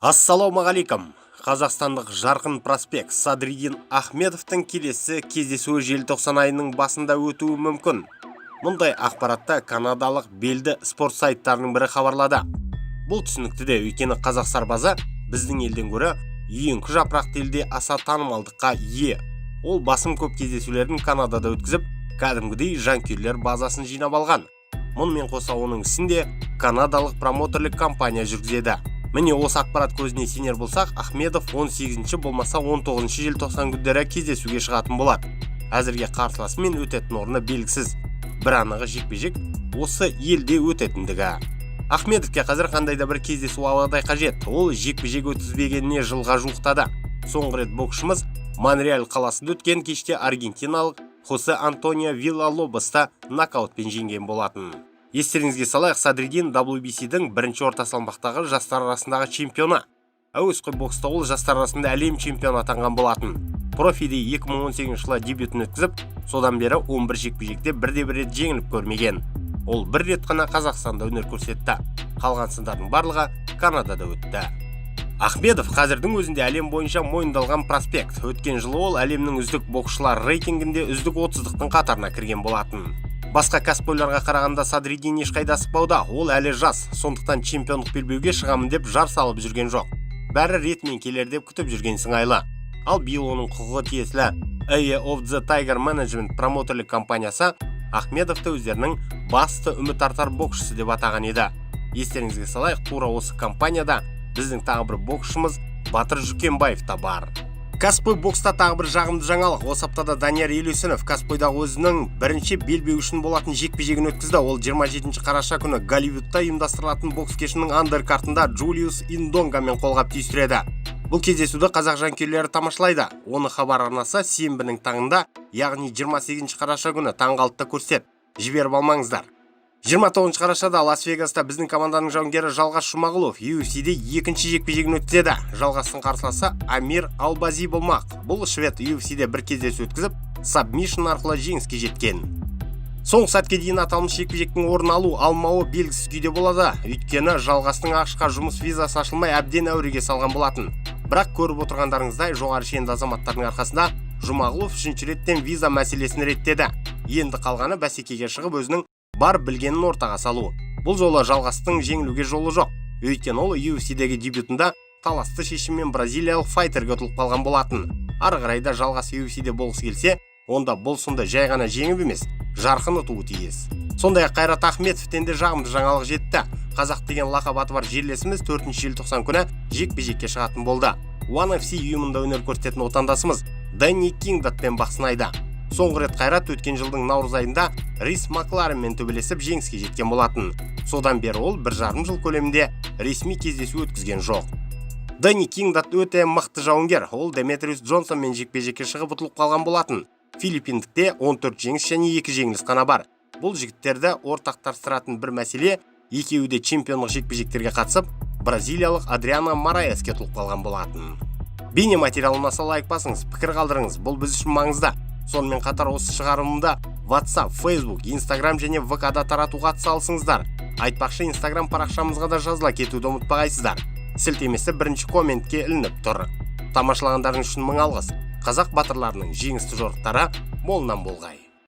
Ассалаумағалейкум. Қазақстандық жарқын проспект Садриддин Ахмедовтың келесі кездесуі желтоқсан айының басында өтуі мүмкін. Мұндай ақпаратта канадалық белді спорт сайттарының бірі хабарлады. Бұл түсінікті де, өйткені қазақ сарбазы біздің елден гөрі үйеңкі жапырақты елде аса танымалдыққа ие. Ол басым көп кездесулерін Канадада өткізіп, кәдімгідей жанкүйерлер базасын жинап алған. Мұнымен қоса оның ісінде канадалық промотерлік компания жүргізеді. Міне осы ақпарат көзіне сенер болсақ, Ахмедов 18-ші болмаса 19-ші желтоқсан күндері кездесуге шығатын болады. Әзірге қарсыласымен өтетін орны белгісіз. Бір анығы жекпе-жек осы елде өтетіндігі. Ахмедовке қазір қандай да бір кездесу ауадай қажет. Ол жекпе-жек өткізбегеніне жылға жуықтады. Соңғы рет боксшымыз Монреаль қаласында өткен кеште аргентиналық Хосе Антонио Вилалобосты нокаутпен жеңген болатын. Естеріңізге салайық, Садриддин WBC-дің бірінші орта салмақтағы жастар арасындағы чемпионы. Әуесқой бокста ол жастар арасында әлем чемпионы атанған болатын. Профиде 2018 жылы дебютін өткізіп, содан бері 11 жекпе-жекте бірде-бір рет жеңіліп көрмеген. Ол бір рет қана Қазақстанда өнер көрсетті. Қалған сындардың барлығы Канадада өтті. Ахмедов қазірдің өзінде әлем бойынша мойындалған проспект. Өткен жылы ол әлемнің үздік боксшылар рейтингінде үздік 30-дықтың қатарына кірген болатын. Басқа кәсіпқойларға қарағанда Садриддин ешқайда асықпауда, ол әлі жас, сондықтан чемпиондық белбеуге шығамын деп жар салып жүрген жоқ. Бәрі ретімен келер деп күтіп жүрген сыңайлы. Ал биыл оның құқығы тиесілі Eye of the Tiger Management промотерлік компаниясы Ахмедовты өздерінің басты үміт артар боксшысы деп атаған еді. Естеріңізге салайық, тура осы компанияда біздің тағы бір боксшымыз Батыр Жүкенбаев та бар. Кәсіпқой бокста тағы бір жағымды жаңалық. Осы аптада Данияр Елеусінов кәсіпқойдағы өзінің бірінші белбеу үшін болатын жекпе-жегін өткізді. Ол 27 қараша күні Голливудта ұйымдастырылатын бокс кешінің андеркартында Джулиус Индонгамен қолғап түйістіреді. Бұл кездесуді қазақ жанкүйерлері тамашалайды. Оны хабар арнасы сенбінің таңында, яғни 28 қараша күні таңғы 6-та көрсетеді. Жіберіп алмаңыздар. 29 қарашада Лас-Вегаста біздің команданың жауынгері Жалғас Жұмағұлов UFC-де екінші жекпе-жегін өткізеді. Жалғастың қарсыласы Амир Албази болмақ. Бұл швед UFC-де бір кездесу өткізіп, сабмишн арқылы жеңіске жеткен. Соңғы сәтке дейін аталмыш жекпе-жектің орын алу алмауы белгісіз күйде болады. Өйткені Жалғастың ақш-қа жұмыс визасы ашылмай әбден әуреге салған болатын. Бірақ көріп отырғандарыңыздай жоғары шенді азаматтардың арқасында Жұмағұлов үшінші реттен виза мәселесін реттеді. Енді қалғаны бәсекеге шығып өзінің бар білгенін ортаға салу. Бұл жолы Жалғастың жеңілуге жолы жоқ. Өйткені ол UFC-дегі дебютында таласты шешіммен бразилиялық файтерге ұтылып қалған болатын. Ары қарайда Жалғас UFC-де болғысы келсе, онда бұл сында жай ғана жеңіп емес, жарқын ұтуы тиіс. Сондай-ақ Қайрат Ахметовтен де жағымды жаңалық жетті. Қазақ деген лақап аты бар жерлесіміз 4 желтоқсан күні жекпе-жекке шығатын болды. One FC ұйымында өнер көрсететін отандасымыз Дэнни Кингдатпен бақ сынайды. Соңғы рет Қайрат өткен жылдың наурыз айында Рис Макларенмен төбелесіп жеңіске жеткен болатын. Содан бері ол 1,5 жыл көлемінде ресми кездесу өткізген жоқ. Дэнни Кингдат өте мықты жауынгер. Ол Деметриус Джонсонмен жекпе-жекке шығып ұтылып қалған болатын. Филиппиндікте 14 жеңіс және 2 жеңіліс қана бар. Бұл жігіттерді ортақтастыратын бір мәселе, екеуі де чемпионлық жекпе-жектерге қатысып, бразилиялық Адриано Мораеске ұтылып қалған болатын. Бейне материалына лайк басыңыз, пікір қалдырыңыз. Бұл біз үшін маңызды. Сонымен қатар осы шығарымымда WhatsApp, Facebook, Instagram және VK-да таратуға атсалысыңыздар. Айтпақшы, Instagram парақшамызға да жазыла кетуді ұмытпағайсыздар. Сілтемесі бірінші комментке ілініп тұр. Тамашалағандарыңыз үшін мың алғыс. Қазақ батырларының жеңісті жорықтары молынан болғай.